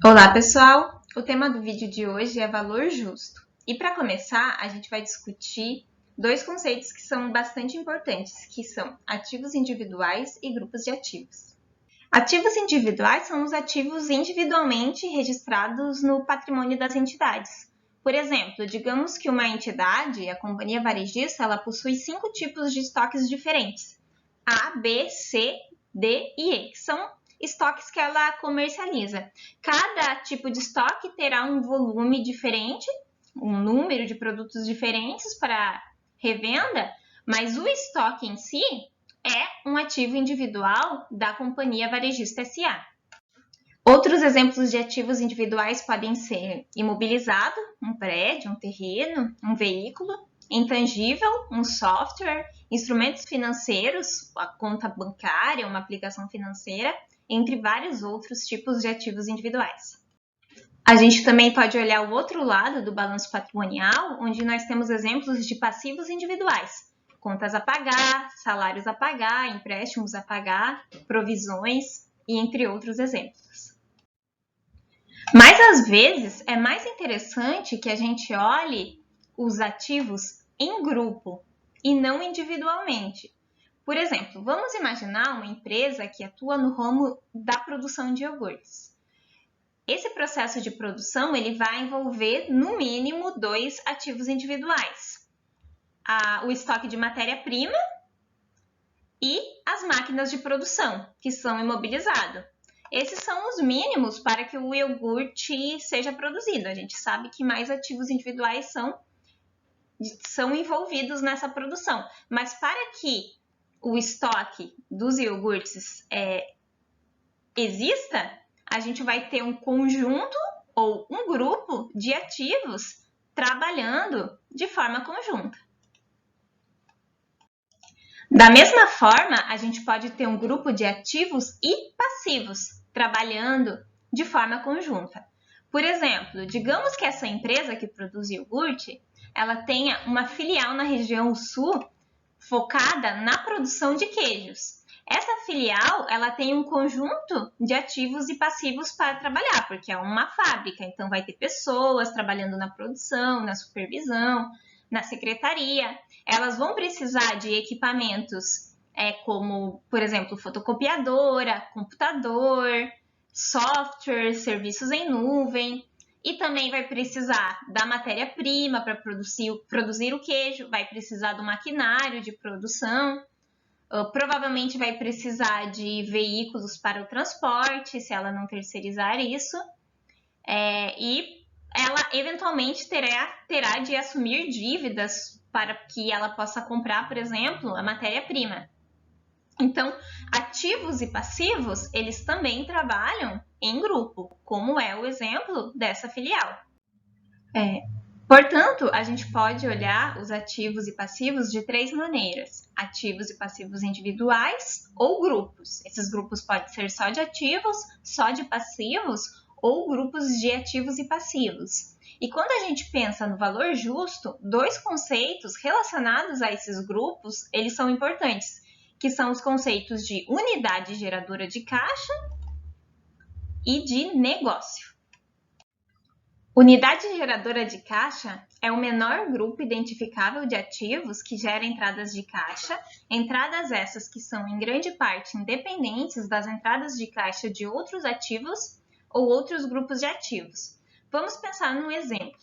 Olá, pessoal! O tema do vídeo de hoje é valor justo. E para começar, a gente vai discutir dois conceitos que são bastante importantes, que são ativos individuais e grupos de ativos. Ativos individuais são os ativos individualmente registrados no patrimônio das entidades. Por exemplo, digamos que uma entidade, a companhia varejista, ela possui 5 tipos de estoques diferentes: A, B, C, D e E, que são estoques que ela comercializa. Cada tipo de estoque terá um volume diferente, um número de produtos diferentes para revenda, mas o estoque em si é um ativo individual da companhia varejista SA. Outros exemplos de ativos individuais podem ser imobilizado, um prédio, um terreno, um veículo; intangível, um software; instrumentos financeiros, a conta bancária, uma aplicação financeira, entre vários outros tipos de ativos individuais. A gente também pode olhar o outro lado do balanço patrimonial, onde nós temos exemplos de passivos individuais: contas a pagar, salários a pagar, empréstimos a pagar, provisões e entre outros exemplos. Mas às vezes é mais interessante que a gente olhe os ativos em grupo e não individualmente. Por exemplo, vamos imaginar uma empresa que atua no ramo da produção de iogurtes. Esse processo de produção ele vai envolver, no mínimo, 2 ativos individuais: o estoque de matéria-prima e as máquinas de produção, que são imobilizadas. Esses são os mínimos para que o iogurte seja produzido. A gente sabe que mais ativos individuais são envolvidos nessa produção, mas para que o estoque dos iogurtes exista, a gente vai ter um conjunto ou um grupo de ativos trabalhando de forma conjunta. Da mesma forma, a gente pode ter um grupo de ativos e passivos trabalhando de forma conjunta. Por exemplo, digamos que essa empresa que produz iogurte, ela tenha uma filial na região sul focada na produção de queijos. Essa filial, ela tem um conjunto de ativos e passivos para trabalhar, porque é uma fábrica, então vai ter pessoas trabalhando na produção, na supervisão, na secretaria. Elas vão precisar de equipamentos como, por exemplo, fotocopiadora, computador, software, serviços em nuvem. E também vai precisar da matéria-prima para produzir o queijo, vai precisar do maquinário de produção, provavelmente vai precisar de veículos para o transporte, se ela não terceirizar isso, e ela eventualmente terá de assumir dívidas para que ela possa comprar, por exemplo, a matéria-prima. Então, ativos e passivos, eles também trabalham em grupo, como é o exemplo dessa filial. Portanto, a gente pode olhar os ativos e passivos de 3 maneiras: ativos e passivos individuais ou grupos. Esses grupos podem ser só de ativos, só de passivos ou grupos de ativos e passivos. E quando a gente pensa no valor justo, 2 conceitos relacionados a esses grupos, eles são importantes, que são os conceitos de unidade geradora de caixa e de negócio. Unidade geradora de caixa é o menor grupo identificável de ativos que gera entradas de caixa, entradas essas que são em grande parte independentes das entradas de caixa de outros ativos ou outros grupos de ativos. Vamos pensar num exemplo.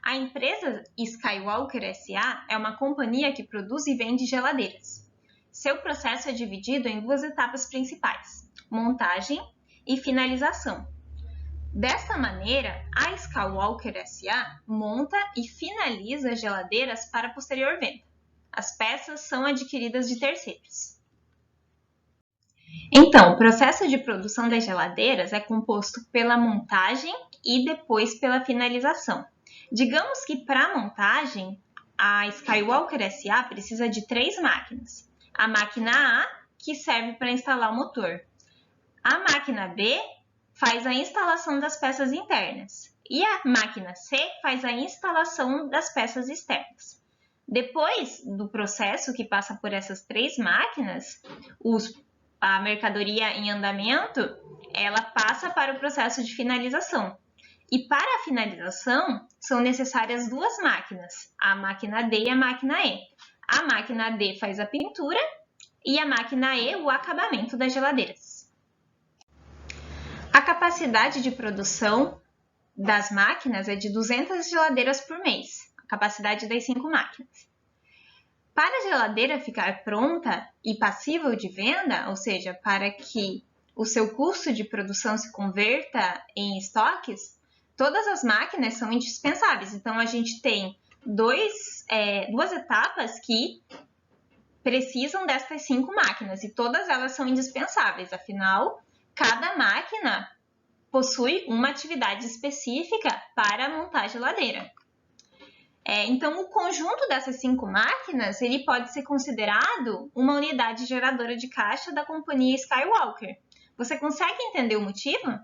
A empresa Skywalker SA é uma companhia que produz e vende geladeiras. Seu processo é dividido em 2 etapas principais: montagem e finalização. Dessa maneira, a Skywalker SA monta e finaliza geladeiras para posterior venda. As peças são adquiridas de terceiros. Então, o processo de produção das geladeiras é composto pela montagem e depois pela finalização. Digamos que para a montagem, a Skywalker SA precisa de 3 máquinas. A máquina A, que serve para instalar o motor. A máquina B faz a instalação das peças internas e a máquina C faz a instalação das peças externas. Depois do processo que passa por essas 3 máquinas, os a mercadoria em andamento, ela passa para o processo de finalização. E para a finalização, são necessárias duas máquinas, a máquina D e a máquina E. A máquina D faz a pintura e a máquina E o acabamento das geladeiras. A capacidade de produção das máquinas é de 200 geladeiras por mês, a capacidade das 5 máquinas. Para a geladeira ficar pronta e passível de venda, ou seja, para que o seu custo de produção se converta em estoques, todas as máquinas são indispensáveis. Então, a gente tem duas etapas que precisam dessas 5 máquinas e todas elas são indispensáveis. Afinal, cada máquina possui uma atividade específica para montar a geladeira. Então, o conjunto dessas 5 máquinas ele pode ser considerado uma unidade geradora de caixa da companhia Skywalker. Você consegue entender o motivo?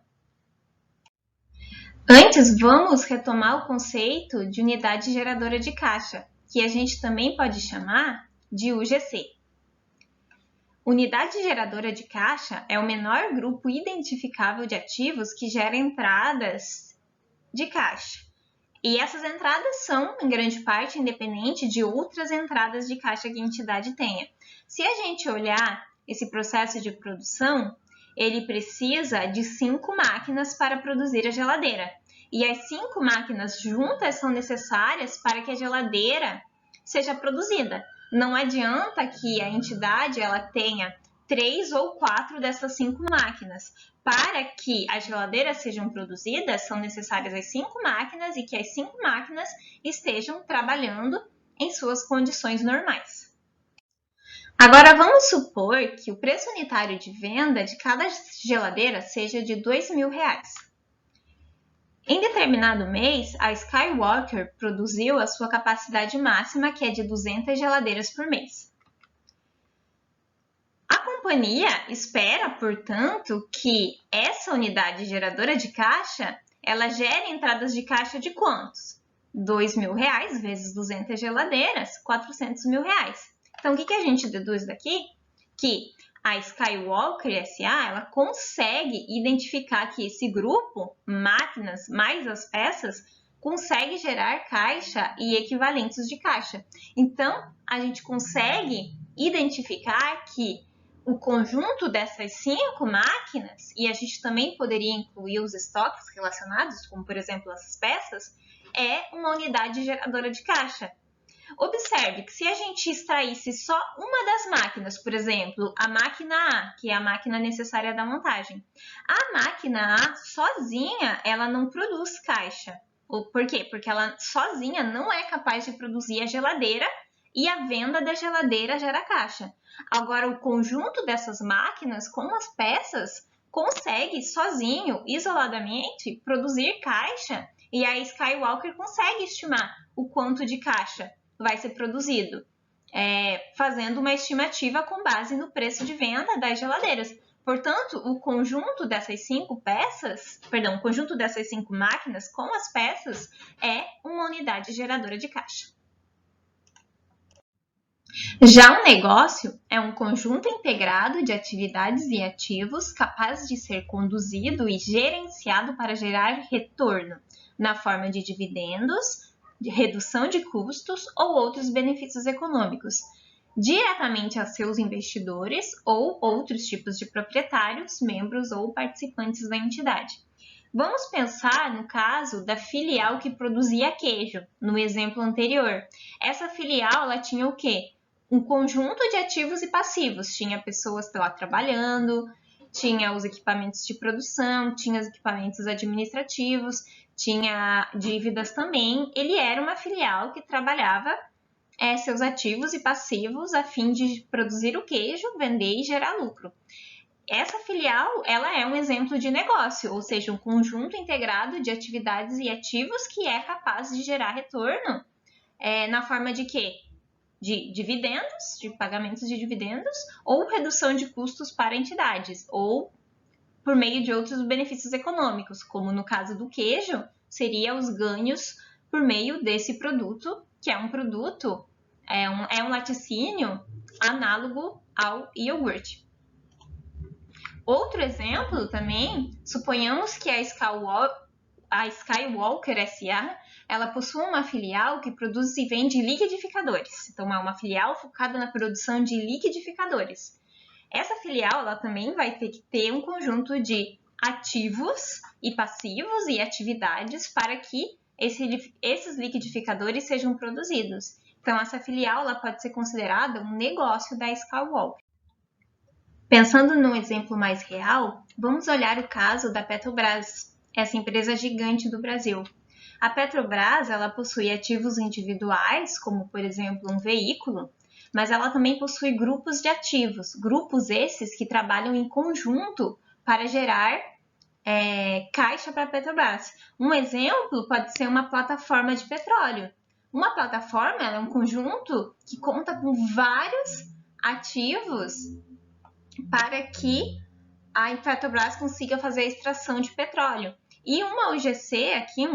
Antes, vamos retomar o conceito de unidade geradora de caixa, que a gente também pode chamar de UGC. Unidade geradora de caixa é o menor grupo identificável de ativos que gera entradas de caixa. E essas entradas são, em grande parte, independentes de outras entradas de caixa que a entidade tenha. Se a gente olhar esse processo de produção, ele precisa de 5 máquinas para produzir a geladeira. E as 5 máquinas juntas são necessárias para que a geladeira seja produzida. Não adianta que a entidade ela tenha 3 ou 4 dessas 5 máquinas. Para que as geladeiras sejam produzidas, são necessárias as 5 máquinas e que as 5 máquinas estejam trabalhando em suas condições normais. Agora, vamos supor que o preço unitário de venda de cada geladeira seja de R$2.000. Em determinado mês, a Skywalker produziu a sua capacidade máxima, que é de 200 geladeiras por mês. A companhia espera, portanto, que essa unidade geradora de caixa ela gere entradas de caixa de quantos? R$2.000 vezes 200 geladeiras, R$400.000. Então, o que a gente deduz daqui? Que a Skywalker S.A. ela consegue identificar que esse grupo, máquinas mais as peças, consegue gerar caixa e equivalentes de caixa. Então, a gente consegue identificar que o conjunto dessas 5 máquinas, e a gente também poderia incluir os estoques relacionados, como por exemplo as peças, é uma unidade geradora de caixa. Observe que se a gente extraísse só uma das máquinas, por exemplo, a máquina A, que é a máquina necessária da montagem, a máquina A sozinha ela não produz caixa. Por quê? Porque ela sozinha não é capaz de produzir a geladeira e a venda da geladeira gera caixa. Agora, o conjunto dessas máquinas com as peças consegue sozinho, isoladamente, produzir caixa e a Skywalker consegue estimar o quanto de caixa vai ser produzido, fazendo uma estimativa com base no preço de venda das geladeiras. Portanto, o conjunto dessas 5 máquinas com as peças é uma unidade geradora de caixa. Já um negócio é um conjunto integrado de atividades e ativos capaz de ser conduzido e gerenciado para gerar retorno na forma de dividendos, de redução de custos ou outros benefícios econômicos, diretamente a seus investidores ou outros tipos de proprietários, membros ou participantes da entidade. Vamos pensar no caso da filial que produzia queijo, no exemplo anterior. Essa filial ela tinha o quê? Um conjunto de ativos e passivos. Tinha pessoas lá trabalhando, tinha os equipamentos de produção, tinha os equipamentos administrativos, tinha dívidas também. Ele era uma filial que trabalhava seus ativos e passivos a fim de produzir o queijo, vender e gerar lucro. Essa filial ela é um exemplo de negócio, ou seja, um conjunto integrado de atividades e ativos que é capaz de gerar retorno na forma de quê? De dividendos, de pagamentos de dividendos, ou redução de custos para entidades, ou por meio de outros benefícios econômicos, como no caso do queijo, seria os ganhos por meio desse produto, que é um produto, é um laticínio análogo ao iogurte. Outro exemplo também, suponhamos que a Skywalker S.A. ela possui uma filial que produz e vende liquidificadores. Então, é uma filial focada na produção de liquidificadores. Essa filial ela também vai ter que ter um conjunto de ativos e passivos e atividades para que esses liquidificadores sejam produzidos. Então, essa filial ela pode ser considerada um negócio da Skywalker. Pensando num exemplo mais real, vamos olhar o caso da Petrobras, essa empresa gigante do Brasil. A Petrobras ela possui ativos individuais, como por exemplo um veículo, mas ela também possui grupos de ativos, grupos esses que trabalham em conjunto para gerar caixa para a Petrobras. Um exemplo pode ser uma plataforma de petróleo. Uma plataforma é um conjunto que conta com vários ativos para que a Petrobras consiga fazer a extração de petróleo. E uma UGC, aqui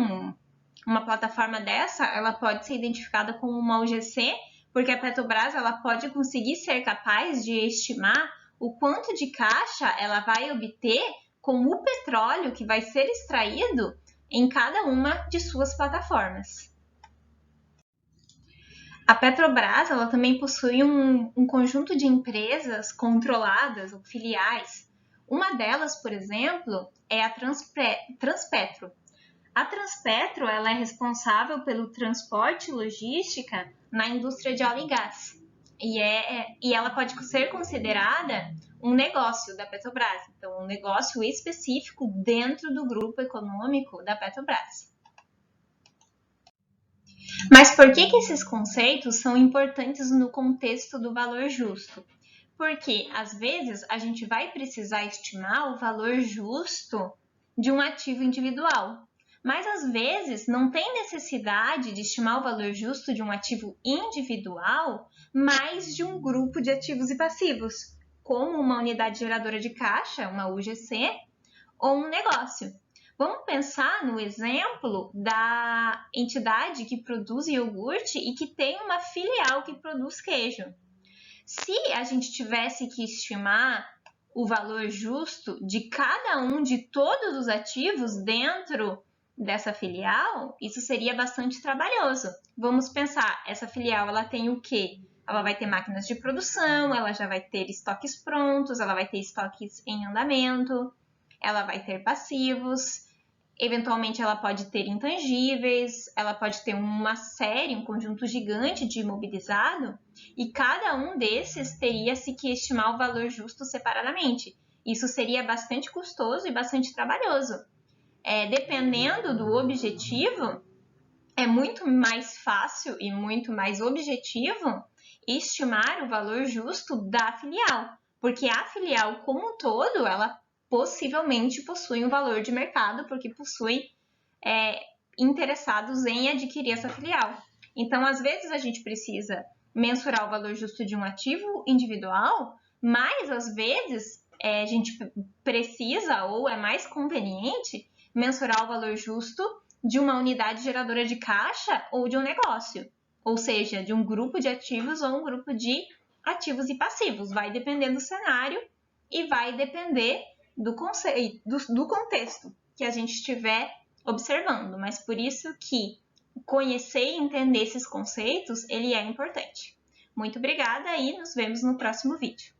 uma plataforma dessa, ela pode ser identificada como uma UGC, porque a Petrobras ela pode conseguir ser capaz de estimar o quanto de caixa ela vai obter com o petróleo que vai ser extraído em cada uma de suas plataformas. A Petrobras ela também possui um conjunto de empresas controladas ou filiais. Uma delas, por exemplo, é a Transpetro. A Transpetro ela é responsável pelo transporte e logística na indústria de óleo e gás. E ela pode ser considerada um negócio da Petrobras, então um negócio específico dentro do grupo econômico da Petrobras. Mas por que esses conceitos são importantes no contexto do valor justo? Porque, às vezes, a gente vai precisar estimar o valor justo de um ativo individual. Mas, às vezes, não tem necessidade de estimar o valor justo de um ativo individual, mas de um grupo de ativos e passivos, como uma unidade geradora de caixa, uma UGC, ou um negócio. Vamos pensar no exemplo da entidade que produz iogurte e que tem uma filial que produz queijo. Se a gente tivesse que estimar o valor justo de cada um de todos os ativos dentro dessa filial, isso seria bastante trabalhoso. Vamos pensar, essa filial ela tem o quê? Ela vai ter máquinas de produção, ela já vai ter estoques prontos, ela vai ter estoques em andamento, ela vai ter passivos, eventualmente ela pode ter intangíveis, ela pode ter uma série, um conjunto gigante de imobilizado, e cada um desses teria-se que estimar o valor justo separadamente. Isso seria bastante custoso e bastante trabalhoso. Dependendo do objetivo, é muito mais fácil e muito mais objetivo estimar o valor justo da filial, porque a filial como um todo, ela possivelmente possui um valor de mercado, porque possui interessados em adquirir essa filial. Então, às vezes, a gente precisa mensurar o valor justo de um ativo individual, mas, às vezes, a gente precisa ou é mais conveniente mensurar o valor justo de uma unidade geradora de caixa ou de um negócio, ou seja, de um grupo de ativos ou um grupo de ativos e passivos. Vai depender do cenário e vai depender do conceito, do contexto que a gente estiver observando, mas por isso que conhecer e entender esses conceitos, ele é importante. Muito obrigada e nos vemos no próximo vídeo.